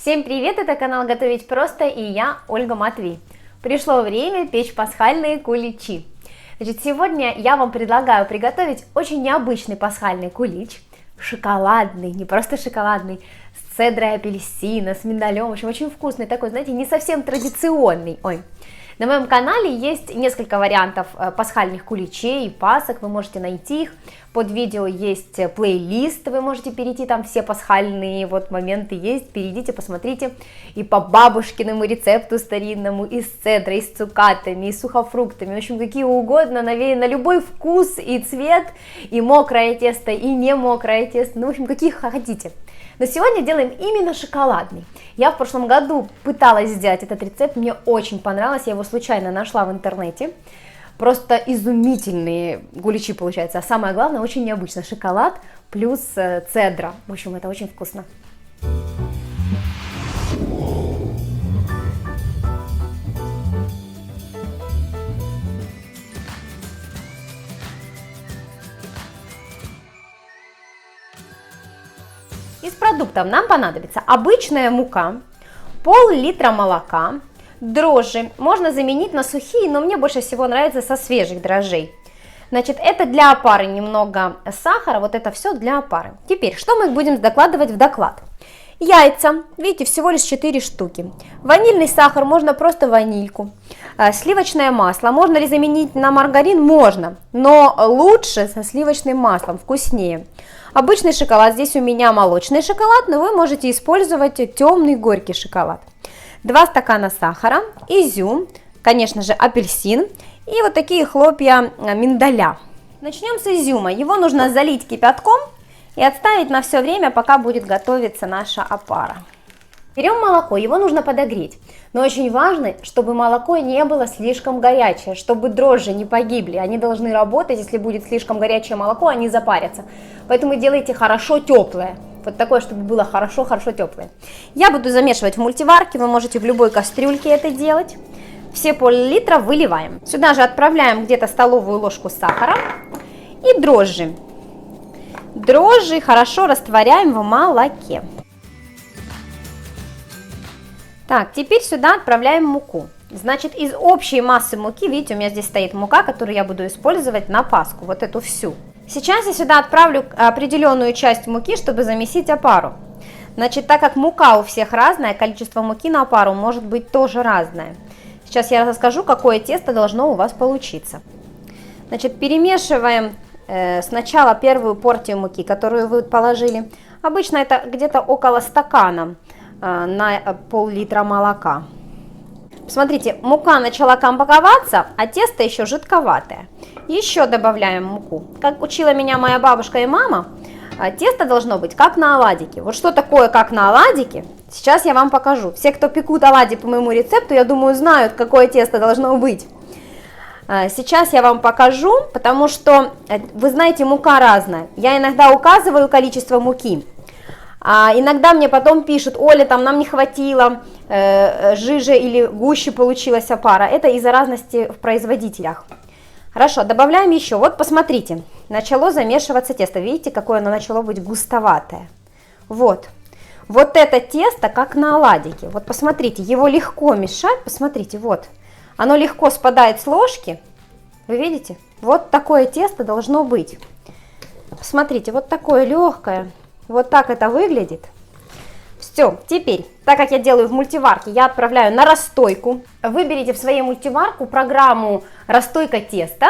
Всем привет, это канал Готовить Просто и я, Ольга Матвей. Пришло время печь пасхальные куличи. Значит, сегодня я вам предлагаю приготовить очень необычный пасхальный кулич, шоколадный, не просто шоколадный, с цедрой апельсина, с миндалем, в общем, очень вкусный такой, знаете, не совсем традиционный. На моем канале есть несколько вариантов пасхальных куличей и пасок, вы можете найти их. Под видео есть плейлист, вы можете перейти, там все пасхальные моменты есть, перейдите, посмотрите. И по бабушкиному рецепту старинному, и с цедрой, и с цукатами, и с сухофруктами, в общем, какие угодно, на любой вкус и цвет, и мокрое тесто, и не мокрое тесто, в общем, каких хотите. Но сегодня делаем именно шоколадный. Я в прошлом году пыталась сделать этот рецепт, мне очень понравилось, я его случайно нашла в интернете. Просто изумительные куличи получаются, а самое главное, очень необычно, шоколад плюс цедра. В общем, это очень вкусно. Из продуктов нам понадобится обычная мука, пол-литра молока, дрожжи. Можно заменить на сухие, но мне больше всего нравится со свежих дрожжей. Значит, это для опары немного сахара, вот это все для опары. Теперь, что мы будем докладывать в доклад? Яйца, видите, всего лишь 4 штуки. Ванильный сахар, можно просто ванильку. Сливочное масло, можно ли заменить на маргарин? Можно, но лучше со сливочным маслом, вкуснее. Обычный шоколад, здесь у меня молочный шоколад, но вы можете использовать темный горький шоколад. 2 стакана сахара, изюм, конечно же апельсин и вот такие хлопья миндаля. Начнем с изюма, его нужно залить кипятком и отставить на все время, пока будет готовиться наша опара. Берем молоко, его нужно подогреть, но очень важно, чтобы молоко не было слишком горячее, чтобы дрожжи не погибли, они должны работать, если будет слишком горячее молоко, они запарятся, поэтому делайте хорошо теплое, вот такое, чтобы было хорошо теплое. Я буду замешивать в мультиварке, вы можете в любой кастрюльке это делать, все пол-литра выливаем, сюда же отправляем где-то столовую ложку сахара и дрожжи, дрожжи хорошо растворяем в молоке. Так, теперь сюда отправляем муку. Значит, из общей массы муки, видите, у меня здесь стоит мука, которую я буду использовать на Пасху, вот эту всю. Сейчас я сюда отправлю определенную часть муки, чтобы замесить опару. Значит, так как мука у всех разная, количество муки на опару может быть тоже разное. Сейчас я расскажу, какое тесто должно у вас получиться. Значит, перемешиваем сначала первую порцию муки, которую вы положили. Обычно это где-то около стакана на пол-литра молока. Смотрите, мука начала компаковаться, а тесто еще жидковатое. Еще добавляем муку. Как учила меня моя бабушка и мама, тесто должно быть как на оладике. Вот что такое как на оладике, сейчас я вам покажу. Все, кто пекут оладьи по моему рецепту, я думаю, знают, какое тесто должно быть. Сейчас я вам покажу, потому что, вы знаете, мука разная. Я иногда указываю количество муки, а иногда мне потом пишут: Оля, там нам не хватило, жиже или гуще получилась опара. Это из-за разности в производителях. Хорошо, добавляем еще. Вот посмотрите, начало замешиваться тесто. Видите, какое оно начало быть густоватое. Вот это тесто как на оладике. Вот посмотрите, его легко мешать. Посмотрите, вот. Оно легко спадает с ложки. Вы видите? Вот такое тесто должно быть. Посмотрите, вот такое легкое. Вот так это выглядит. Все, теперь, так как я делаю в мультиварке, я отправляю на расстойку. Выберите в своей мультиварку программу «Расстойка теста»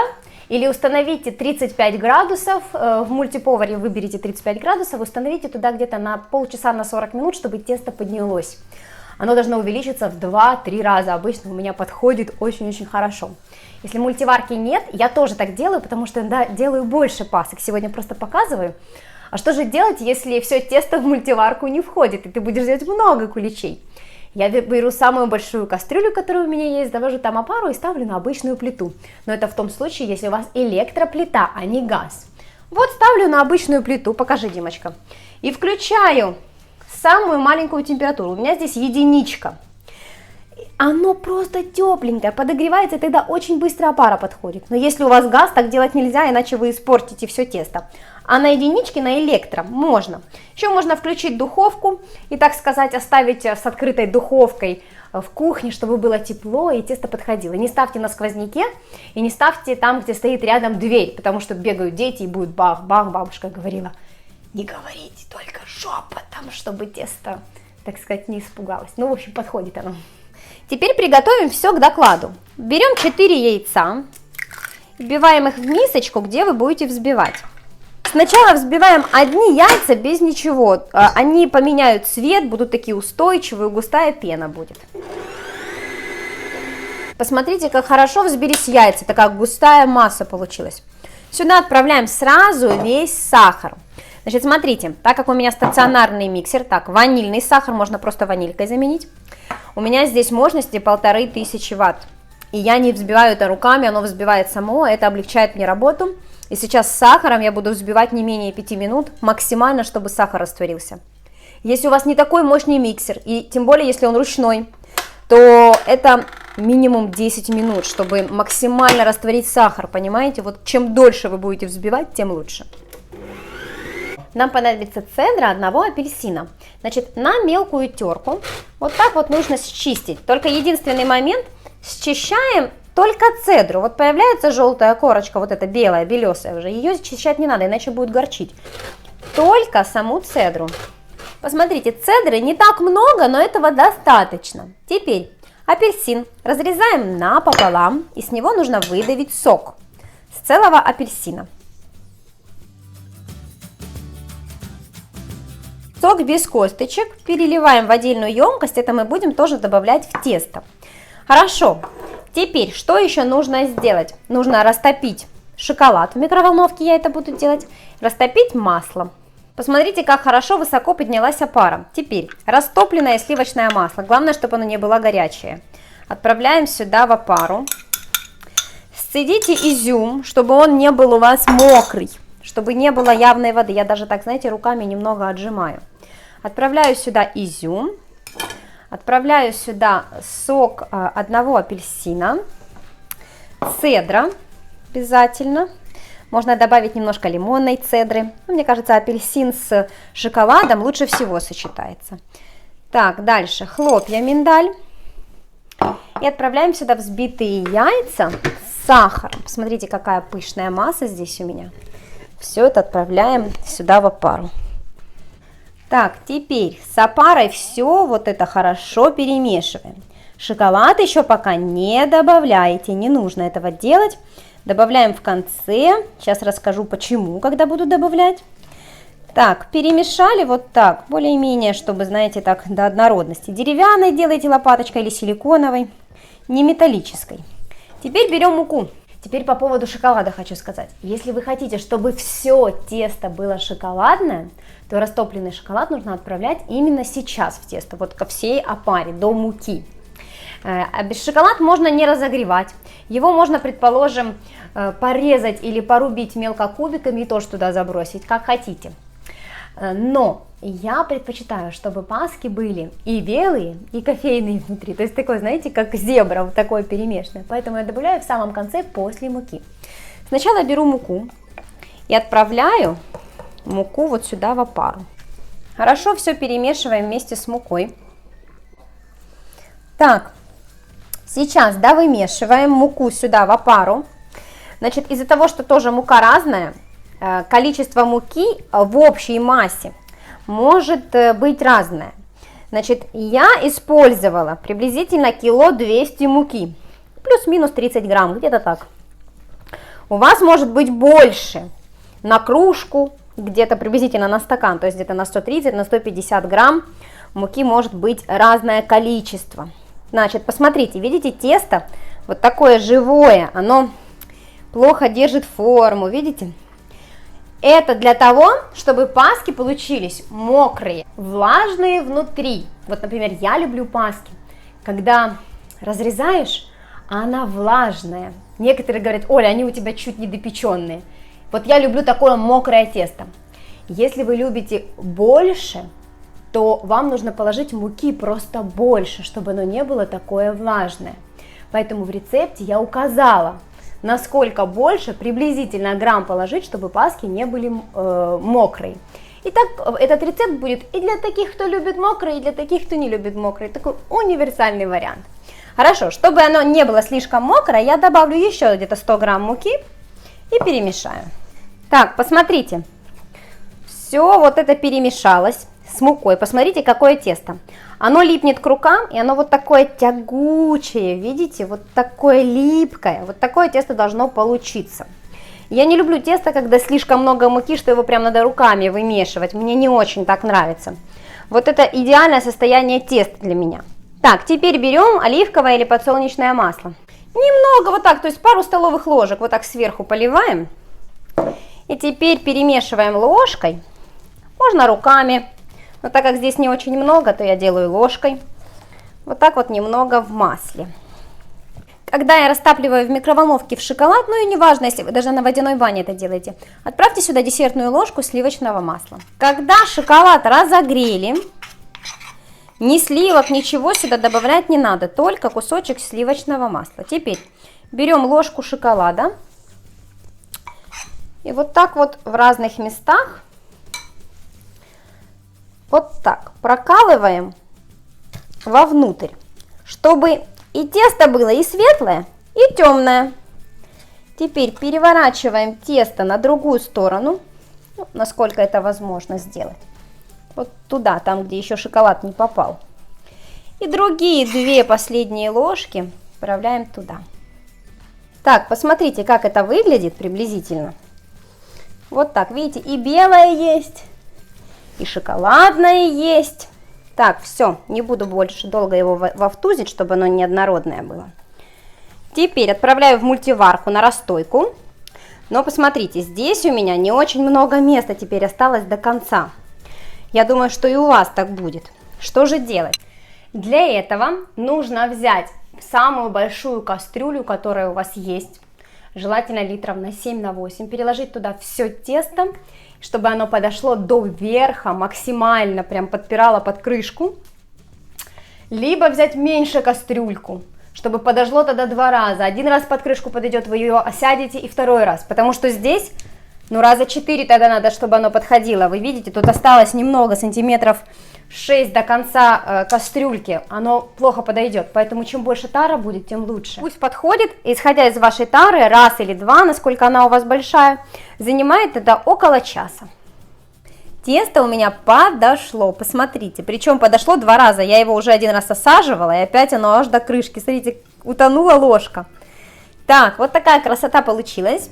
или установите 35 градусов. В мультиповаре выберите 35 градусов, установите туда где-то на полчаса, на 40 минут, чтобы тесто поднялось. Оно должно увеличиться в 2-3 раза. Обычно у меня подходит очень-очень хорошо. Если мультиварки нет, я тоже так делаю, потому что делаю больше пасок. Сегодня просто показываю. А что же делать, если все тесто в мультиварку не входит, и ты будешь делать много куличей? Я беру самую большую кастрюлю, которая у меня есть, довожу там опару и ставлю на обычную плиту. Но это в том случае, если у вас электроплита, а не газ. Вот ставлю на обычную плиту, покажи, Димочка, и включаю самую маленькую температуру. У меня здесь единичка. оно просто тепленькое, подогревается, и тогда очень быстро опара подходит. Но если у вас газ, так делать нельзя, иначе вы испортите все тесто. А на единичке, на электро можно. Еще можно включить духовку и, так сказать, оставить с открытой духовкой в кухне, чтобы было тепло и тесто подходило. Не ставьте на сквозняке и не ставьте там, где стоит рядом дверь, потому что бегают дети и будет бах-бах, бабушка говорила. Не говорите, только шепотом, чтобы тесто, так сказать, не испугалось. Ну, в общем, подходит оно. Теперь приготовим все к докладу. Берем 4 яйца, вбиваем их в мисочку, где вы будете взбивать. Сначала взбиваем одни яйца без ничего. Они поменяют цвет, будут такие устойчивые, густая пена будет. Посмотрите, как хорошо взбились яйца, такая густая масса получилась. Сюда отправляем сразу весь сахар. Значит, смотрите, так как у меня стационарный миксер, так, ванильный сахар, можно просто ванилькой заменить. У меня здесь мощности 1500 ватт. И я не взбиваю это руками, оно взбивает само, это облегчает мне работу. И сейчас с сахаром я буду взбивать не менее 5 минут, максимально, чтобы сахар растворился. Если у вас не такой мощный миксер, и тем более, если он ручной, то это минимум 10 минут, чтобы максимально растворить сахар, понимаете? Вот чем дольше вы будете взбивать, тем лучше. Нам понадобится цедра одного апельсина. Значит, на мелкую терку вот так вот нужно счистить. Только единственный момент, счищаем только цедру. Вот появляется желтая корочка, вот эта белая, белесая уже, ее счищать не надо, иначе будет горчить. Только саму цедру. Посмотрите, цедры не так много, но этого достаточно. Теперь апельсин разрезаем напополам, и с него нужно выдавить сок с целого апельсина. Сок без косточек переливаем в отдельную емкость, это мы будем тоже добавлять в тесто. Хорошо, теперь что еще нужно сделать? Нужно растопить шоколад в микроволновке, я это буду делать, растопить масло. Посмотрите, как хорошо высоко поднялась опара. Теперь растопленное сливочное масло, главное, чтобы оно не было горячее. Отправляем сюда в опару. Сцедите изюм, чтобы он не был у вас мокрый, чтобы не было явной воды. Я даже так, знаете, руками немного отжимаю. Отправляю сюда изюм, отправляю сюда сок одного апельсина, цедра обязательно. Можно добавить немножко лимонной цедры. Мне кажется, апельсин с шоколадом лучше всего сочетается. Так, дальше хлопья миндаль. И отправляем сюда взбитые яйца с сахаром. Посмотрите, какая пышная масса здесь у меня. Все это отправляем сюда в опару. Так, теперь с опарой все вот это хорошо перемешиваем. Шоколад еще пока не добавляйте, не нужно этого делать. Добавляем в конце. Сейчас расскажу почему, когда буду добавлять. Так, перемешали вот так, более-менее, чтобы, знаете, так до однородности. Деревянной делайте лопаточкой или силиконовой, не металлической. Теперь берем муку. Теперь по поводу шоколада хочу сказать. Если вы хотите, чтобы все тесто было шоколадное, то растопленный шоколад нужно отправлять именно сейчас в тесто, вот ко всей опаре, до муки. Шоколад можно не разогревать, его можно, предположим, порезать или порубить мелко кубиками и тоже туда забросить, как хотите. Но я предпочитаю, чтобы паски были и белые, и кофейные внутри, то есть такой, знаете, как зебра, вот такое перемешанное, поэтому я добавляю в самом конце после муки. Сначала беру муку и отправляю муку вот сюда в опару. Хорошо все перемешиваем вместе с мукой. Так. Сейчас довымешиваем муку сюда в опару. Значит, из-за того, что тоже мука разная, количество муки в общей массе может быть разное. Значит, я использовала приблизительно 1,2 кг муки, плюс-минус 30 грамм, где-то так. У вас может быть больше, на кружку, где-то приблизительно на стакан, то есть где-то на 130, на 150 грамм муки может быть разное количество. Значит, посмотрите, видите, тесто вот такое живое, оно плохо держит форму, видите? Это для того, чтобы паски получились мокрые, влажные внутри. Вот, например, я люблю паски, когда разрезаешь, а она влажная. Некоторые говорят: Оля, они у тебя чуть не допеченные. Вот я люблю такое мокрое тесто. Если вы любите больше, то вам нужно положить муки просто больше, чтобы оно не было такое влажное. Поэтому в рецепте я указала, насколько больше, приблизительно грамм положить, чтобы паски не были мокрые. Итак, этот рецепт будет и для таких, кто любит мокрые, и для таких, кто не любит мокрые. Такой универсальный вариант. Хорошо, чтобы оно не было слишком мокрое, я добавлю еще где-то 100 грамм муки и перемешаю. Так, посмотрите, все вот это перемешалось с мукой. Посмотрите, какое тесто. Оно липнет к рукам, и оно вот такое тягучее, видите, вот такое липкое. Вот такое тесто должно получиться. Я не люблю тесто, когда слишком много муки, что его прям надо руками вымешивать. Мне не очень так нравится. Вот это идеальное состояние теста для меня. Так, теперь берем оливковое или подсолнечное масло. Немного вот так, то есть пару столовых ложек вот так сверху поливаем. И теперь перемешиваем ложкой. Можно руками, но так как здесь не очень много, то я делаю ложкой. Вот так вот немного в масле. Когда я растапливаю в микроволновке в шоколад, ну и неважно, если вы даже на водяной бане это делаете, отправьте сюда десертную ложку сливочного масла. Когда шоколад разогрели, ни сливок, ничего сюда добавлять не надо, только кусочек сливочного масла. Теперь берем ложку шоколада и вот так вот в разных местах, вот так прокалываем вовнутрь, чтобы и тесто было и светлое, и темное. Теперь переворачиваем тесто на другую сторону, ну, насколько это возможно сделать. Вот туда, там, где еще шоколад не попал. И другие 2 последние ложки отправляем туда. Так, посмотрите, как это выглядит приблизительно. Вот так, видите, и белое есть, и шоколадное есть. Так, все, не буду больше долго его вовтузить, чтобы оно неоднородное было. Теперь отправляю в мультиварку на расстойку. Но посмотрите, здесь у меня не очень много места теперь осталось до конца. Я думаю, что и у вас так будет. Что же делать? Для этого нужно взять самую большую кастрюлю, которая у вас есть, желательно литров на 7-8, переложить туда все тесто, чтобы оно подошло до верха, максимально прям подпирало под крышку. Либо взять меньше кастрюльку, чтобы подошло тогда 2 раза. 1 раз под крышку подойдет, вы ее осядете, и 2 раз, потому что здесь, ну, раза 4 тогда надо, чтобы оно подходило. Вы видите, тут осталось немного, сантиметров 6 до конца кастрюльки, оно плохо подойдет, поэтому чем больше тара будет, тем лучше. Пусть подходит, исходя из вашей тары, раз или 2, насколько она у вас большая, занимает это около часа. Тесто у меня подошло, посмотрите, причем подошло 2 раза, я его уже 1 раз осаживала, и опять оно аж до крышки, смотрите, утонула ложка. Так, вот такая красота получилась.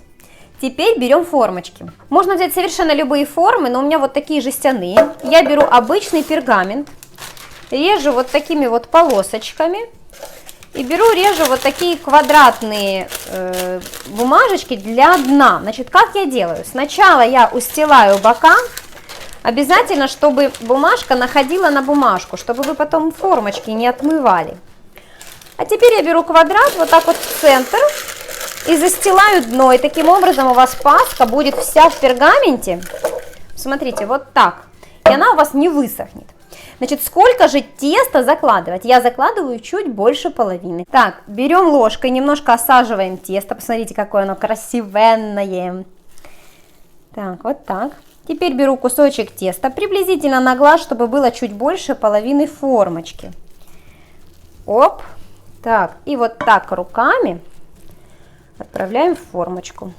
Теперь берем формочки. Можно взять совершенно любые формы, но у меня вот такие жестяные. Я беру обычный пергамент, режу вот такими вот полосочками и режу вот такие квадратные бумажечки для дна. Значит, как я делаю? Сначала я устилаю бока, обязательно, чтобы бумажка находила на бумажку, чтобы вы потом формочки не отмывали. А теперь я беру квадрат вот так вот в центр и застилаю дно, и таким образом у вас паска будет вся в пергаменте, смотрите, вот так, и она у вас не высохнет. Значит, сколько же теста закладывать? Я закладываю чуть больше половины. Так, берем ложкой, немножко осаживаем тесто, посмотрите, какое оно красивенное. Так, вот так. Теперь беру кусочек теста, приблизительно на глаз, чтобы было чуть больше половины формочки. Оп, так, и вот так руками отправляем в формочку.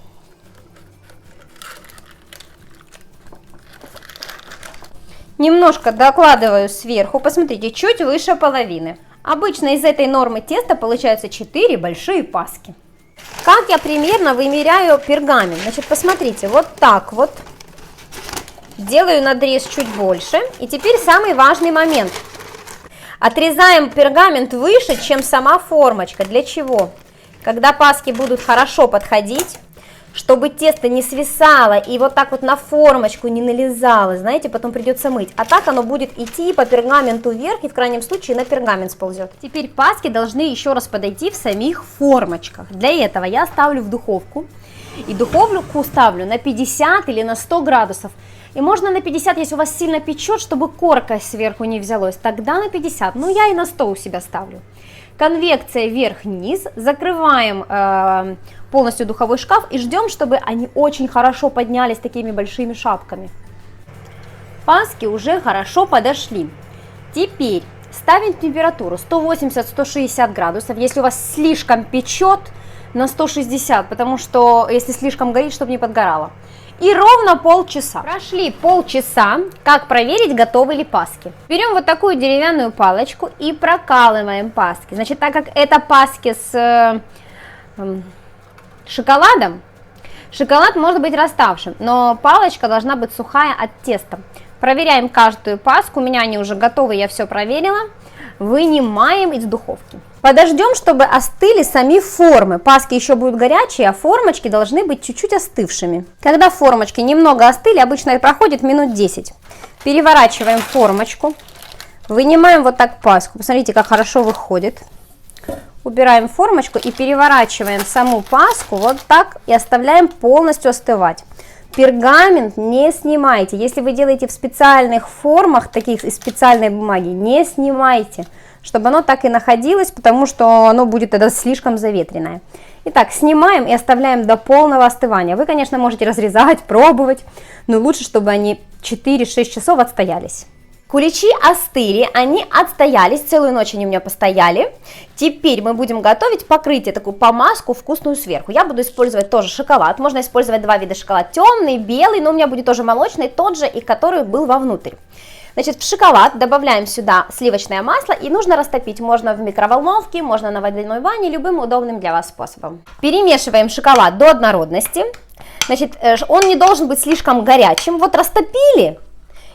Немножко докладываю сверху, посмотрите, чуть выше половины. Обычно из этой нормы теста получаются 4 большие паски. Как я примерно вымеряю пергамент? Значит, посмотрите, вот так вот. Делаю надрез чуть больше. И теперь самый важный момент. Отрезаем пергамент выше, чем сама формочка. Для чего? Когда паски будут хорошо подходить, чтобы тесто не свисало и вот так вот на формочку не налезало, знаете, потом придется мыть. А так оно будет идти по пергаменту вверх и в крайнем случае на пергамент сползет. Теперь паски должны еще раз подойти в самих формочках. Для этого я ставлю в духовку. И духовку ставлю на 50 или на 100 градусов. И можно на 50, если у вас сильно печет, чтобы корка сверху не взялась, тогда на 50, ну я и на 100 у себя ставлю. Конвекция вверх-вниз, закрываем полностью духовой шкаф и ждем, чтобы они очень хорошо поднялись такими большими шапками. Паски уже хорошо подошли. Теперь ставим температуру 180-160 градусов, если у вас слишком печет, на 160, потому что если слишком горит, чтобы не подгорало. И ровно полчаса. Прошли полчаса. Как проверить, готовы ли паски? Берем вот такую деревянную палочку и прокалываем паски. Значит, так как это паски с шоколадом, шоколад может быть раставшим, но палочка должна быть сухая от теста. Проверяем каждую паску. У меня они уже готовы, я все проверила. Вынимаем из духовки. Подождем, чтобы остыли сами формы. Паски еще будут горячие, а формочки должны быть чуть-чуть остывшими. Когда формочки немного остыли, обычно это проходит минут 10. Переворачиваем формочку. Вынимаем вот так паску. Посмотрите, как хорошо выходит. Убираем формочку и переворачиваем саму паску вот так и оставляем полностью остывать. Пергамент не снимайте. Если вы делаете в специальных формах, таких из специальной бумаги, не снимайте, чтобы оно так и находилось, потому что оно будет тогда слишком заветренное. Итак, снимаем и оставляем до полного остывания. Вы, конечно, можете разрезать, пробовать, но лучше, чтобы они 4-6 часов отстоялись. Куличи остыли, они отстоялись, целую ночь они у меня постояли. Теперь мы будем готовить покрытие, такую помазку вкусную сверху. Я буду использовать тоже шоколад, можно использовать два вида шоколада, темный, белый, но у меня будет тоже молочный, тот же, и который был вовнутрь. Значит, в шоколад добавляем сюда сливочное масло и нужно растопить. Можно в микроволновке, можно на водяной бане, любым удобным для вас способом. Перемешиваем шоколад до однородности. Значит, он не должен быть слишком горячим. Вот растопили.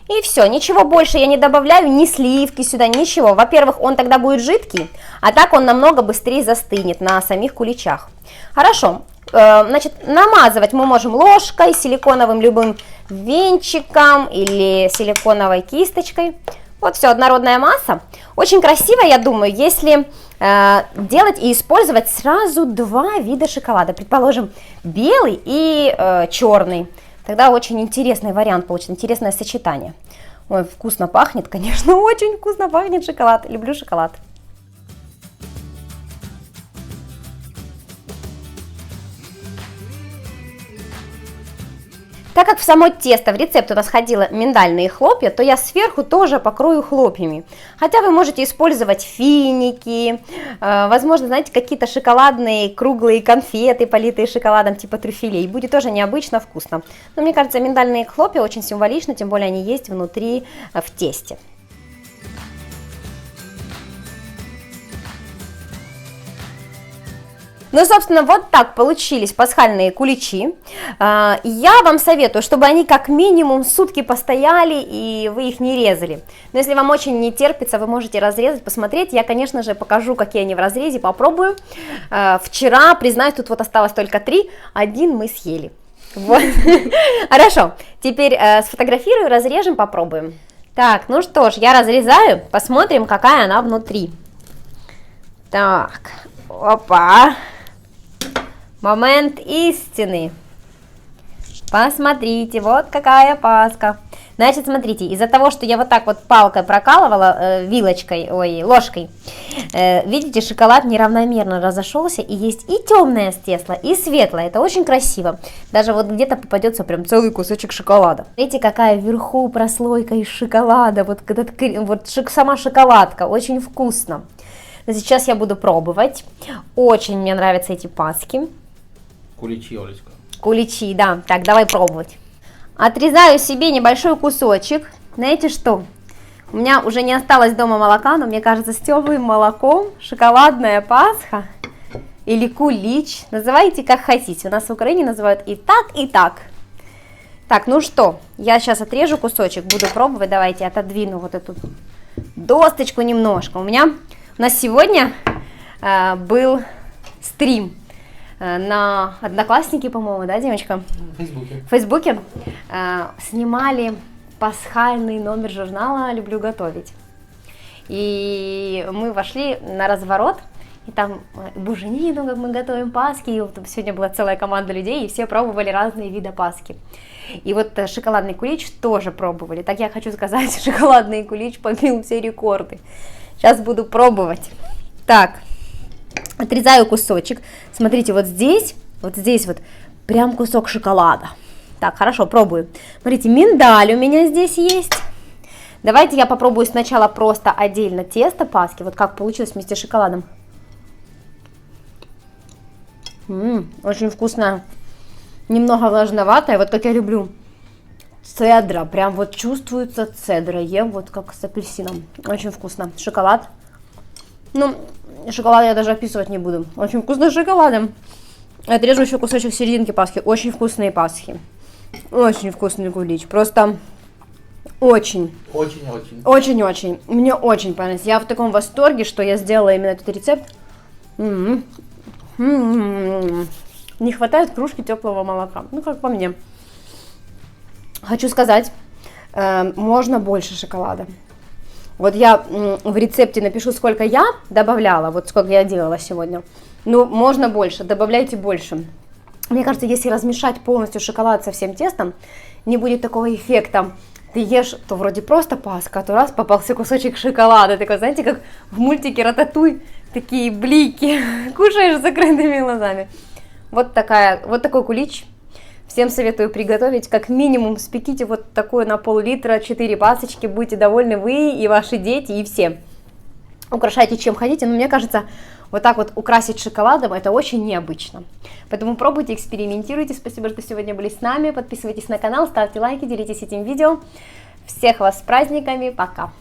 И все, ничего больше я не добавляю, ни сливки сюда, ничего. Во-первых, он тогда будет жидкий, а так он намного быстрее застынет на самих куличах. Хорошо, значит, намазывать мы можем ложкой, силиконовым любым венчиком или силиконовой кисточкой. Вот все, однородная масса. Очень красиво, я думаю, если делать и использовать сразу два вида шоколада. Предположим, белый и черный. Тогда очень интересный вариант получится, интересное сочетание. Ой, вкусно пахнет, конечно, очень вкусно пахнет шоколад. Люблю шоколад. Так как в само тесто, в рецепт у нас ходило миндальные хлопья, то я сверху тоже покрою хлопьями. Хотя вы можете использовать финики, возможно, знаете, какие-то шоколадные круглые конфеты, политые шоколадом, типа трюфелей. Будет тоже необычно вкусно. Но мне кажется, миндальные хлопья очень символичны, тем более они есть внутри в тесте. Ну, собственно, вот так получились пасхальные куличи. Я вам советую, чтобы они как минимум сутки постояли и вы их не резали. Но если вам очень не терпится, вы можете разрезать, посмотреть. Я, конечно же, покажу, какие они в разрезе, попробую. Вчера, признаюсь, тут вот осталось только 3, один мы съели. Вот. Хорошо, теперь сфотографирую, разрежем, попробуем. Так, ну что ж, я разрезаю, посмотрим, какая она внутри. Так, опа. Момент истины. Посмотрите, вот какая паска. Значит, смотрите, из-за того, что я вот так вот палкой прокалывала, ложкой, видите, шоколад неравномерно разошелся, и есть и темное тесто, и светлое. Это очень красиво. Даже вот где-то попадется прям целый кусочек шоколада. Видите, какая вверху прослойка из шоколада, вот сама шоколадка, очень вкусно. Сейчас я буду пробовать. Очень мне нравятся эти паски. Куличи, Олечка. Куличи, да. Так, давай пробовать. Отрезаю себе небольшой кусочек. Знаете что? У меня уже не осталось дома молока, но мне кажется, с теплым молоком шоколадная пасха или кулич. Называйте как хотите. У нас в Украине называют и так, и так. Так, ну что, я сейчас отрежу кусочек, буду пробовать. Давайте отодвину вот эту досточку немножко. У нас сегодня был стрим на Одноклассники, по-моему, да, Димочка? В Фейсбуке. Снимали пасхальный номер журнала «Люблю готовить». И мы вошли на разворот, и там буженину, как мы готовим паски, и вот сегодня была целая команда людей, и все пробовали разные виды паски. И вот шоколадный кулич тоже пробовали. Так я хочу сказать, шоколадный кулич побил все рекорды. Сейчас буду пробовать. Так, отрезаю кусочек. Смотрите, вот здесь вот прям кусок шоколада. Так, хорошо, пробую. Смотрите, миндаль у меня здесь есть. Давайте я попробую сначала просто отдельно тесто паски, вот как получилось вместе с шоколадом. Очень вкусная, немного влажноватая, вот как я люблю. Цедра, прям вот чувствуется цедра, ем вот как с апельсином. Очень вкусно. Шоколад. Ну, шоколад я даже описывать не буду. Очень вкусно с шоколадом. Отрежу еще кусочек серединки пасхи. Очень вкусные пасхи. Очень вкусный кулич. Просто очень. Очень-очень. Очень-очень. Мне очень понравилось. Я в таком восторге, что я сделала именно этот рецепт. Не хватает кружки теплого молока. Ну, как по мне. Хочу сказать, можно больше шоколада. Вот я в рецепте напишу, сколько я добавляла, вот сколько я делала сегодня. Ну, можно больше, добавляйте больше. Мне кажется, если размешать полностью шоколад со всем тестом, не будет такого эффекта. Ты ешь, то вроде просто паска, а то раз попался кусочек шоколада. Такой, знаете, как в мультике «Рататуй», такие блики, кушаешь с закрытыми глазами. Вот такой кулич. Всем советую приготовить, как минимум спеките вот такое на пол-литра, 4 пасочки, будете довольны вы и ваши дети, и все. Украшайте чем хотите, но мне кажется, вот так вот украсить шоколадом это очень необычно. Поэтому пробуйте, экспериментируйте. Спасибо, что сегодня были с нами. Подписывайтесь на канал, ставьте лайки, делитесь этим видео. Всех вас с праздниками, пока!